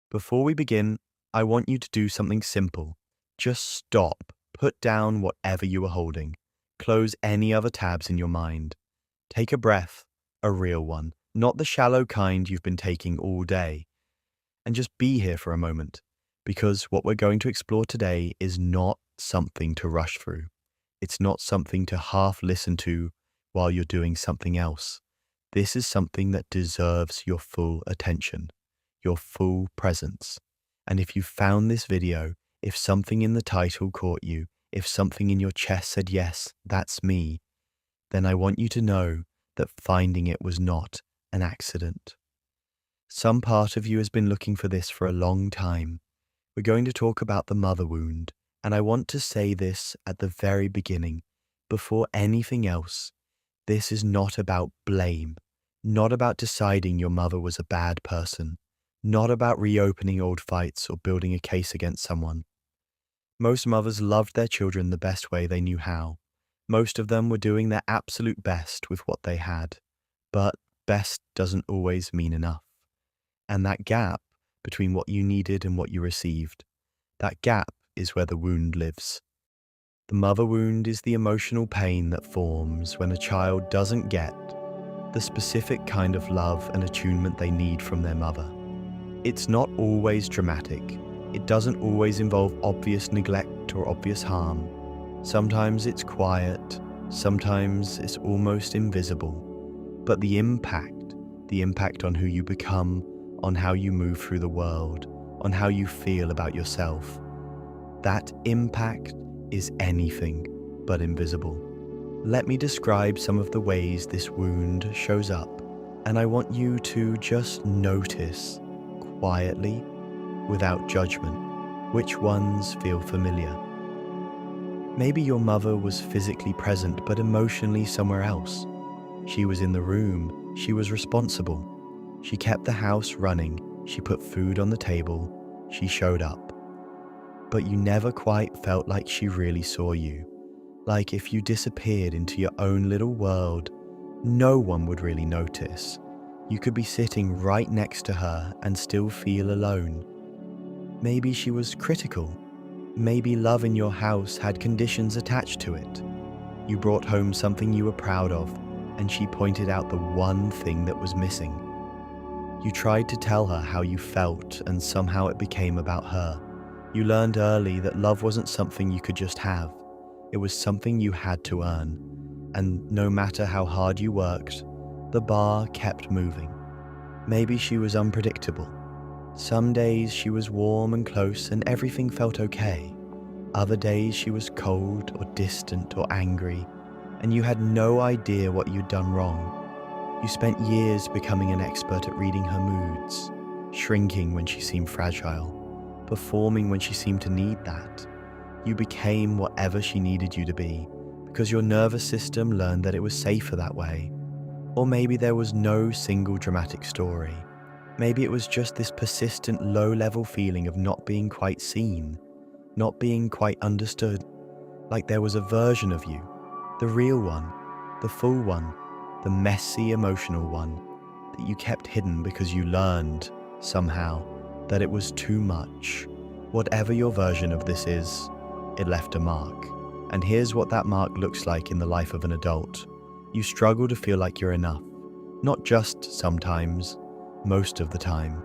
Before we begin, I want you to do something simple. Just stop, put down whatever you are holding, close any other tabs in your mind. Take a breath, a real one, not the shallow kind you've been taking all day, and just be here for a moment, because what we're going to explore today is not something to rush through. It's not something to half listen to while you're doing something else. This is something that deserves your full attention, your full presence. And if you found this video, if something in the title caught you, if something in your chest said, yes, that's me, then I want you to know that finding it was not an accident. Some part of you has been looking for this for a long time. We're going to talk about the mother wound, and I want to say this at the very beginning, before anything else. This is not about blame, not about deciding your mother was a bad person, not about reopening old fights or building a case against someone. Most mothers loved their children the best way they knew how. Most of them were doing their absolute best with what they had, but best doesn't always mean enough. And that gap between what you needed and what you received, that gap is where the wound lives. The mother wound is the emotional pain that forms when a child doesn't get the specific kind of love and attunement they need from their mother. It's not always dramatic. It doesn't always involve obvious neglect or obvious harm. Sometimes it's quiet, sometimes it's almost invisible. But the impact on who you become, on how you move through the world, on how you feel about yourself, that impact is anything but invisible. Let me describe some of the ways this wound shows up, and I want you to just notice, quietly, without judgment, which ones feel familiar. Maybe your mother was physically present but emotionally somewhere else. She was in the room, she was responsible. She kept the house running, she put food on the table, she showed up. But you never quite felt like she really saw you. Like if you disappeared into your own little world, no one would really notice. You could be sitting right next to her and still feel alone. Maybe she was critical. Maybe love in your house had conditions attached to it. You brought home something you were proud of, and she pointed out the one thing that was missing. You tried to tell her how you felt, and somehow it became about her. You learned early that love wasn't something you could just have. It was something you had to earn. And no matter how hard you worked, the bar kept moving. Maybe she was unpredictable. Some days she was warm and close and everything felt okay. Other days she was cold or distant or angry, and you had no idea what you'd done wrong. You spent years becoming an expert at reading her moods, shrinking when she seemed fragile, performing when she seemed to need that. You became whatever she needed you to be, because your nervous system learned that it was safer that way. Or maybe there was no single dramatic story. Maybe it was just this persistent low-level feeling of not being quite seen, not being quite understood, like there was a version of you, the real one, the full one, the messy emotional one, that you kept hidden because you learned, somehow, that it was too much. Whatever your version of this is, it left a mark. And here's what that mark looks like in the life of an adult. You struggle to feel like you're enough. Not just sometimes, most of the time.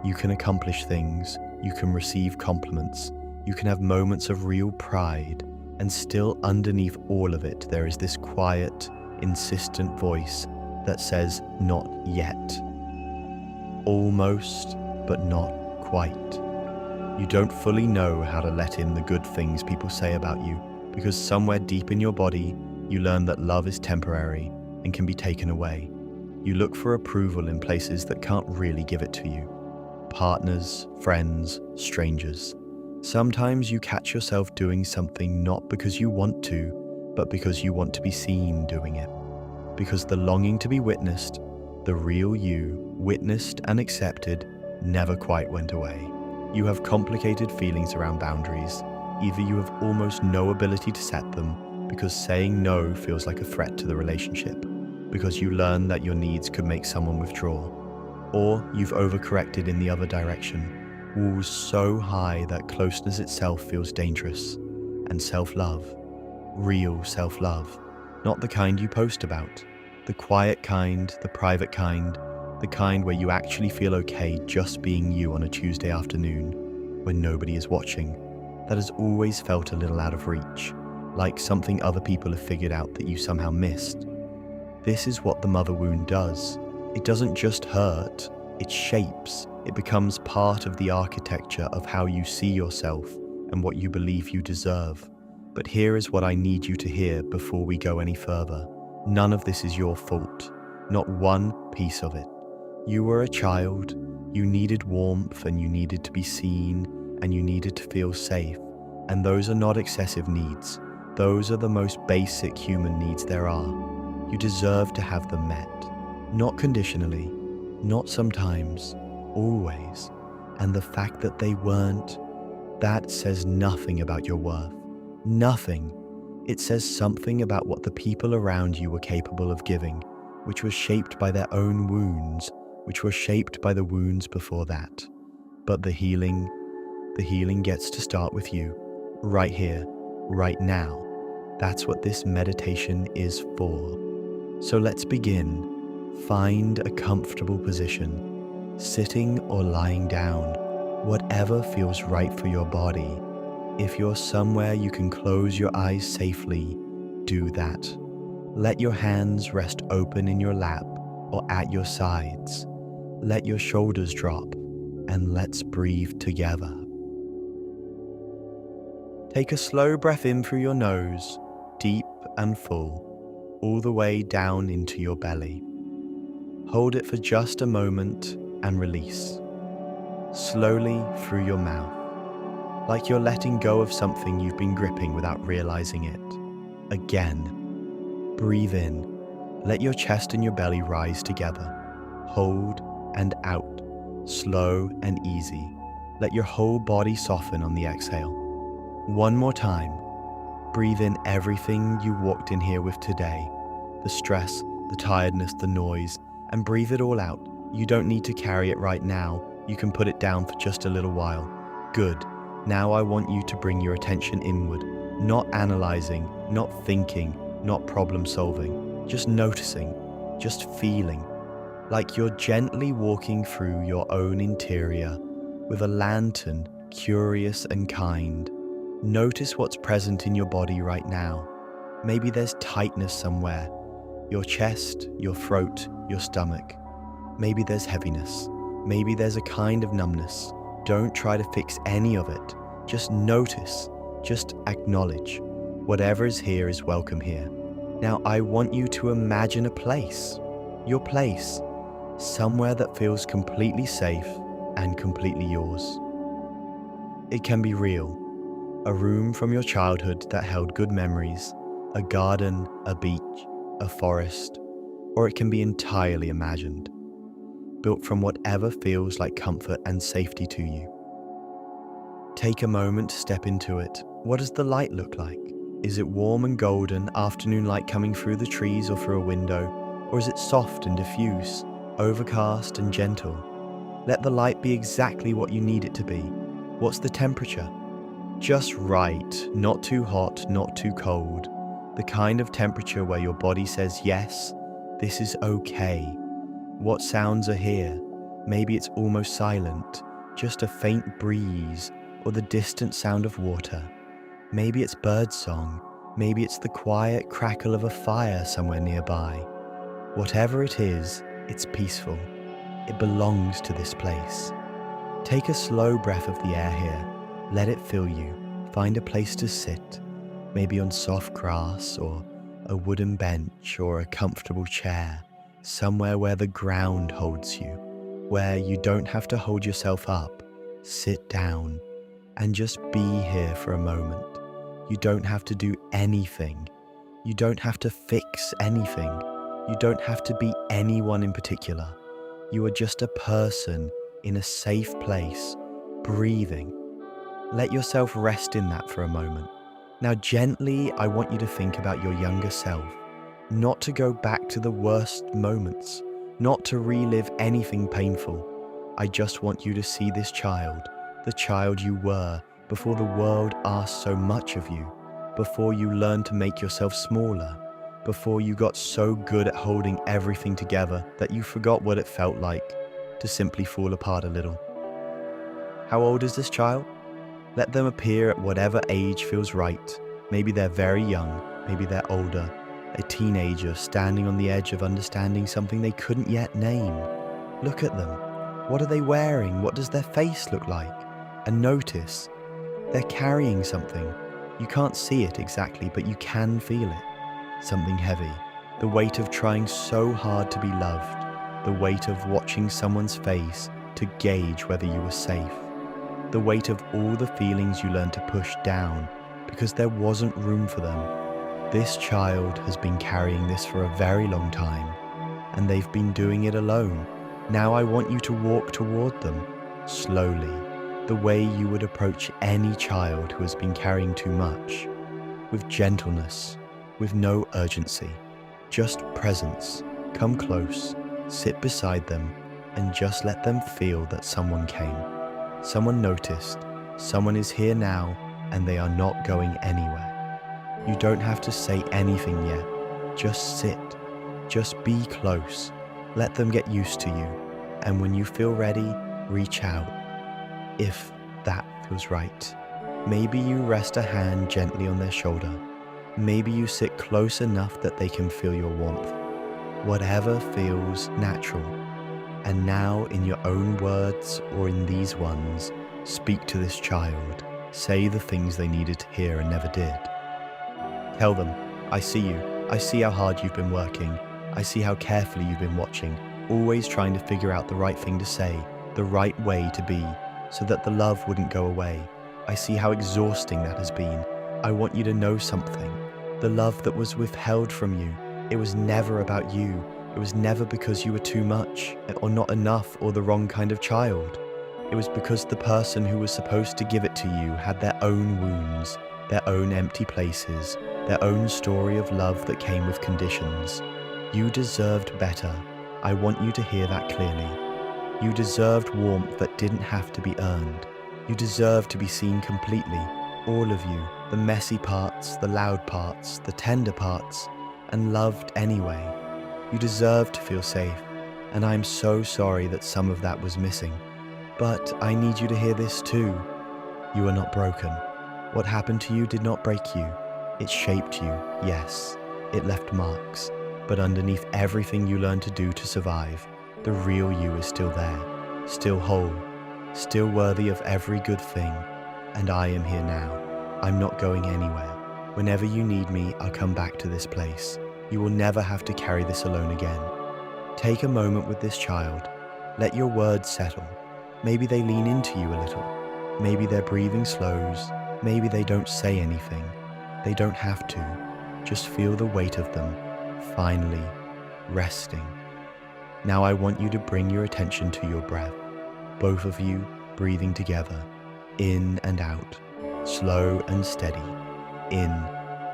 You can accomplish things, you can receive compliments, you can have moments of real pride, and still underneath all of it there is this quiet, insistent voice that says, not yet. Almost, but not quite. You don't fully know how to let in the good things people say about you, because somewhere deep in your body, you learn that love is temporary and can be taken away. You look for approval in places that can't really give it to you. Partners, friends, strangers. Sometimes you catch yourself doing something not because you want to, but because you want to be seen doing it. Because the longing to be witnessed, the real you, witnessed and accepted, never quite went away. You have complicated feelings around boundaries. Either you have almost no ability to set them because saying no feels like a threat to the relationship, because you learn that your needs could make someone withdraw, or you've overcorrected in the other direction, walls so high that closeness itself feels dangerous, and self-love, real self-love, not the kind you post about, the quiet kind, the private kind, the kind where you actually feel okay just being you on a Tuesday afternoon when nobody is watching, that has always felt a little out of reach, like something other people have figured out that you somehow missed. This is what the mother wound does. It doesn't just hurt, it shapes. It becomes part of the architecture of how you see yourself and what you believe you deserve. But here is what I need you to hear before we go any further. None of this is your fault, not one piece of it. You were a child, you needed warmth and you needed to be seen and you needed to feel safe. And those are not excessive needs. Those are the most basic human needs there are. You deserve to have them met. Not conditionally, not sometimes, always. And the fact that they weren't, that says nothing about your worth. Nothing. It says something about what the people around you were capable of giving, which was shaped by their own wounds, which were shaped by the wounds before that. But the healing gets to start with you, right here, right now. That's what this meditation is for. So let's begin. Find a comfortable position, sitting or lying down, whatever feels right for your body. If you're somewhere you can close your eyes safely, do that. Let your hands rest open in your lap or at your sides. Let your shoulders drop, and let's breathe together. Take a slow breath in through your nose, deep and full, all the way down into your belly. Hold it for just a moment and release. Slowly through your mouth, like you're letting go of something you've been gripping without realizing it. Again, breathe in. Let your chest and your belly rise together. Hold and out, slow and easy. Let your whole body soften on the exhale. One more time. Breathe in everything you walked in here with today. The stress, the tiredness, the noise, and breathe it all out. You don't need to carry it right now. You can put it down for just a little while. Good. Now I want you to bring your attention inward, not analyzing, not thinking, not problem solving, just noticing, just feeling, like you're gently walking through your own interior with a lantern, curious and kind. Notice what's present in your body right now. Maybe there's tightness somewhere, your chest, your throat, your stomach. Maybe there's heaviness. Maybe there's a kind of numbness. Don't try to fix any of it. Just notice, just acknowledge. Whatever is here is welcome here. Now I want you to imagine a place, your place, somewhere that feels completely safe and completely yours. It can be real, a room from your childhood that held good memories, a garden, a beach, a forest, or it can be entirely imagined, built from whatever feels like comfort and safety to you. Take a moment to step into it. What does the light look like? Is it warm and golden, afternoon light coming through the trees or through a window? Or is it soft and diffuse, overcast and gentle? Let the light be exactly what you need it to be. What's the temperature? Just right, not too hot, not too cold. The kind of temperature where your body says, yes, this is okay. What sounds are here? Maybe it's almost silent, just a faint breeze or the distant sound of water. Maybe it's birdsong. Maybe it's the quiet crackle of a fire somewhere nearby. Whatever it is, it's peaceful. It belongs to this place. Take a slow breath of the air here. Let it fill you. Find a place to sit, maybe on soft grass or a wooden bench or a comfortable chair, somewhere where the ground holds you, where you don't have to hold yourself up. Sit down and just be here for a moment. You don't have to do anything. You don't have to fix anything. You don't have to be anyone in particular. You are just a person in a safe place, breathing. Let yourself rest in that for a moment. Now gently, I want you to think about your younger self, not to go back to the worst moments, not to relive anything painful. I just want you to see this child, the child you were before the world asked so much of you, before you learned to make yourself smaller, before you got so good at holding everything together that you forgot what it felt like to simply fall apart a little. How old is this child? Let them appear at whatever age feels right. Maybe they're very young, maybe they're older, a teenager standing on the edge of understanding something they couldn't yet name. Look at them. What are they wearing? What does their face look like? And notice, they're carrying something. You can't see it exactly, but you can feel it. Something heavy. The weight of trying so hard to be loved. The weight of watching someone's face to gauge whether you were safe. The weight of all the feelings you learned to push down because there wasn't room for them. This child has been carrying this for a very long time, and they've been doing it alone. Now I want you to walk toward them, slowly, the way you would approach any child who has been carrying too much, with gentleness, with no urgency, just presence. Come close, sit beside them, and just let them feel that someone came. Someone noticed, someone is here now, and they are not going anywhere. You don't have to say anything yet, just sit, just be close. Let them get used to you, and when you feel ready, reach out, if that feels right. Maybe you rest a hand gently on their shoulder. Maybe you sit close enough that they can feel your warmth. Whatever feels natural. And now, in your own words or in these ones, speak to this child. Say the things they needed to hear and never did. Tell them, I see you. I see how hard you've been working. I see how carefully you've been watching, always trying to figure out the right thing to say, the right way to be, so that the love wouldn't go away. I see how exhausting that has been. I want you to know something. The love that was withheld from you, it was never about you. It was never because you were too much, or not enough, or the wrong kind of child. It was because the person who was supposed to give it to you had their own wounds, their own empty places, their own story of love that came with conditions. You deserved better. I want you to hear that clearly. You deserved warmth that didn't have to be earned. You deserved to be seen completely, all of you, the messy parts, the loud parts, the tender parts, and loved anyway. You deserve to feel safe, and I'm so sorry that some of that was missing. But I need you to hear this too. You are not broken. What happened to you did not break you. It shaped you, yes. It left marks. But underneath everything you learned to do to survive, the real you is still there, still whole, still worthy of every good thing. And I am here now. I'm not going anywhere. Whenever you need me, I'll come back to this place. You will never have to carry this alone again. Take a moment with this child. Let your words settle. Maybe they lean into you a little. Maybe their breathing slows. Maybe they don't say anything. They don't have to. Just feel the weight of them, finally resting. Now I want you to bring your attention to your breath. Both of you breathing together, in and out, slow and steady, in,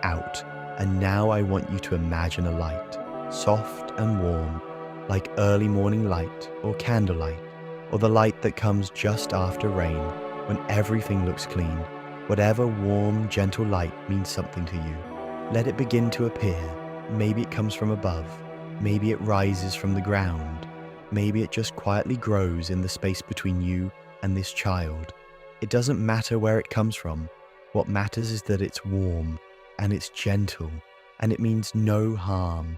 out. And now I want you to imagine a light, soft and warm, like early morning light or candlelight, or the light that comes just after rain when everything looks clean. Whatever warm, gentle light means something to you. Let it begin to appear. Maybe it comes from above. Maybe it rises from the ground. Maybe it just quietly grows in the space between you and this child. It doesn't matter where it comes from. What matters is that it's warm, and it's gentle, and it means no harm.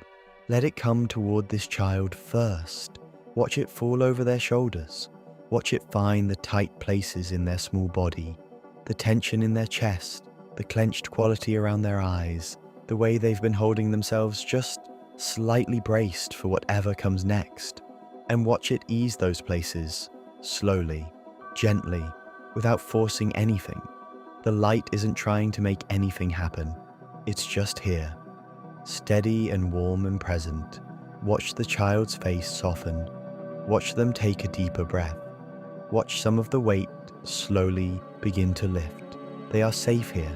Let it come toward this child first. Watch it fall over their shoulders. Watch it find the tight places in their small body, the tension in their chest, the clenched quality around their eyes, the way they've been holding themselves just slightly braced for whatever comes next. And watch it ease those places, slowly, gently, without forcing anything. The light isn't trying to make anything happen. It's just here, steady and warm and present. Watch the child's face soften. Watch them take a deeper breath. Watch some of the weight slowly begin to lift. They are safe here,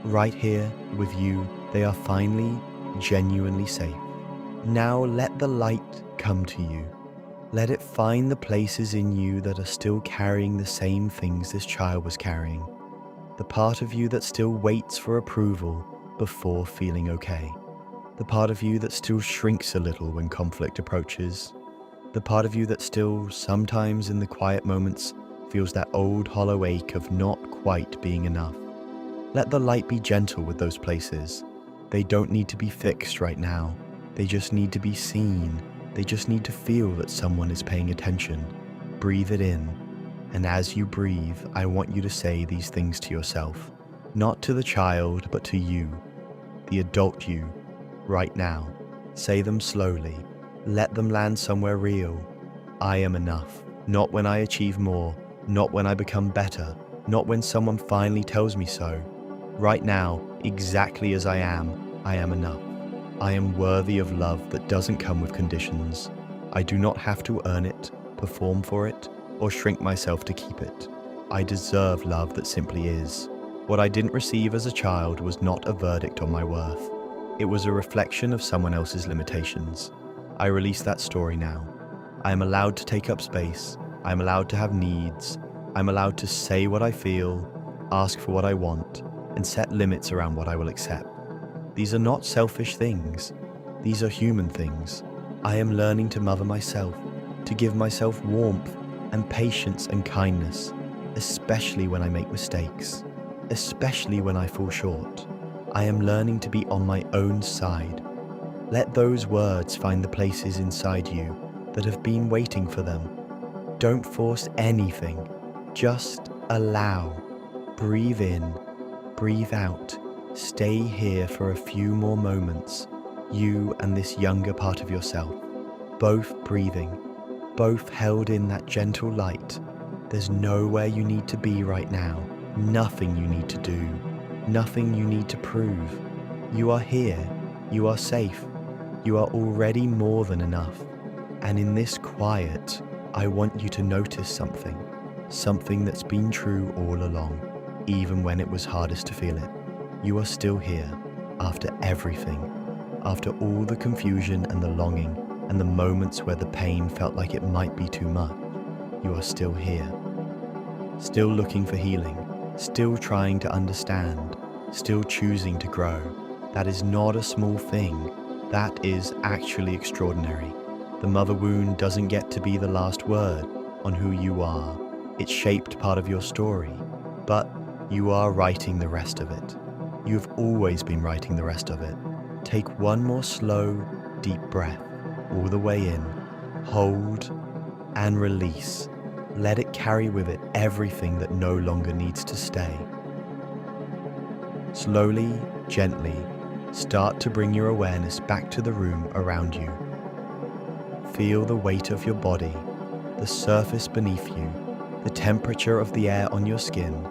right here with you. They are finally, genuinely safe. Now let the light come to you. Let it find the places in you that are still carrying the same things this child was carrying. The part of you that still waits for approval before feeling okay. The part of you that still shrinks a little when conflict approaches. The part of you that still, sometimes in the quiet moments, feels that old hollow ache of not quite being enough. Let the light be gentle with those places. They don't need to be fixed right now. They just need to be seen. They just need to feel that someone is paying attention. Breathe it in. And as you breathe, I want you to say these things to yourself. Not to the child, but to you, the adult you, right now. Say them slowly. Let them land somewhere real. I am enough. Not when I achieve more. Not when I become better. Not when someone finally tells me so. Right now, exactly as I am enough. I am worthy of love that doesn't come with conditions. I do not have to earn it, perform for it, or shrink myself to keep it. I deserve love that simply is. What I didn't receive as a child was not a verdict on my worth. It was a reflection of someone else's limitations. I release that story now. I am allowed to take up space. I am allowed to have needs. I am allowed to say what I feel, ask for what I want, and set limits around what I will accept. These are not selfish things. These are human things. I am learning to mother myself, to give myself warmth and patience and kindness, especially when I make mistakes, especially when I fall short. I am learning to be on my own side. Let those words find the places inside you that have been waiting for them. Don't force anything. Just allow. Breathe in, breathe out. Stay here for a few more moments, you and this younger part of yourself, both breathing, both held in that gentle light. There's nowhere you need to be right now, nothing you need to do, nothing you need to prove. You are here, you are safe, you are already more than enough. And in this quiet, I want you to notice something that's been true all along, even when it was hardest to feel it. You are still here, after everything, after all the confusion and the longing, and the moments where the pain felt like it might be too much. You are still here, still looking for healing, still trying to understand, still choosing to grow. That is not a small thing, that is actually extraordinary. The mother wound doesn't get to be the last word on who you are. It shaped part of your story, but you are writing the rest of it. You've always been writing the rest of it. Take one more slow, deep breath, all the way in. Hold and release. Let it carry with it everything that no longer needs to stay. Slowly, gently, start to bring your awareness back to the room around you. Feel the weight of your body, the surface beneath you, the temperature of the air on your skin.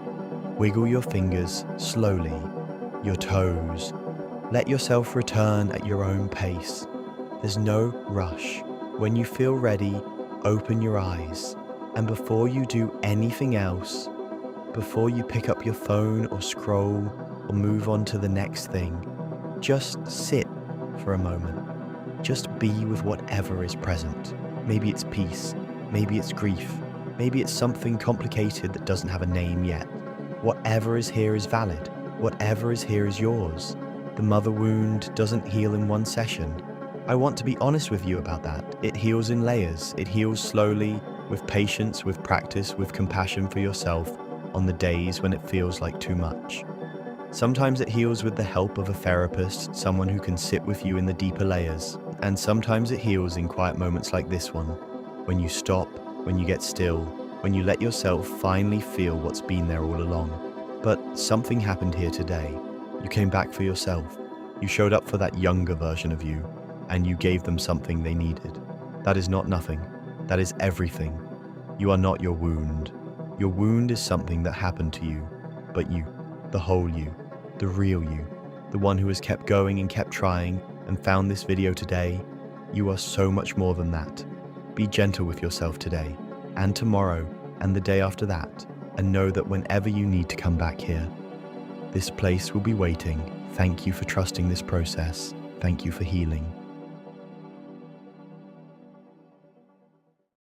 Wiggle your fingers slowly, your toes. Let yourself return at your own pace. There's no rush. When you feel ready, open your eyes. And before you do anything else, before you pick up your phone or scroll or move on to the next thing, just sit for a moment. Just be with whatever is present. Maybe it's peace, maybe it's grief, maybe it's something complicated that doesn't have a name yet. Whatever is here is valid. Whatever is here is yours. The mother wound doesn't heal in one session. I want to be honest with you about that. It heals in layers. It heals slowly, with patience, with practice, with compassion for yourself on the days when it feels like too much. Sometimes it heals with the help of a therapist, someone who can sit with you in the deeper layers. And sometimes it heals in quiet moments like this one, when you stop, when you get still, when you let yourself finally feel what's been there all along. But something happened here today. You came back for yourself. You showed up for that younger version of you, and you gave them something they needed. That is not nothing. That is everything. You are not your wound. Your wound is something that happened to you, but you, the whole you, the real you, the one who has kept going and kept trying and found this video today, you are so much more than that. Be gentle with yourself today, and tomorrow, and the day after that, and know that whenever you need to come back here, this place will be waiting. Thank you for trusting this process. Thank you for healing.